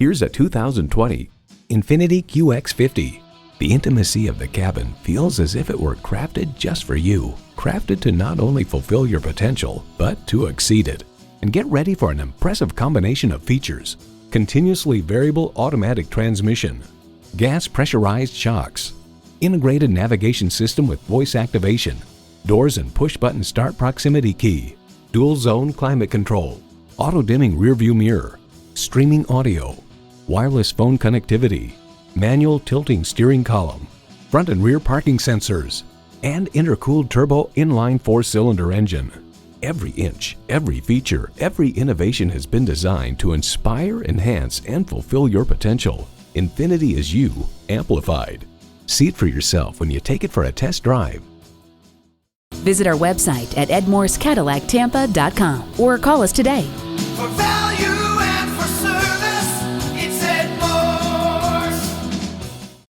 Here's a 2020 INFINITI QX50. The intimacy of the cabin feels as if it were crafted just for you. Crafted to not only fulfill your potential, but to exceed it. And get ready for an impressive combination of features. Continuously variable automatic transmission, gas pressurized shocks, integrated navigation system with voice activation, doors and push-button start proximity key, dual zone climate control, auto-dimming rearview mirror, streaming audio, wireless phone connectivity, manual tilting steering column, front and rear parking sensors, and intercooled turbo inline 4-cylinder engine. Every inch, every feature, every innovation has been designed to inspire, enhance, and fulfill your potential. INFINITI is you, amplified. See it for yourself when you take it for a test drive. Visit our website at edmorsecadillactampa.com or call us today. For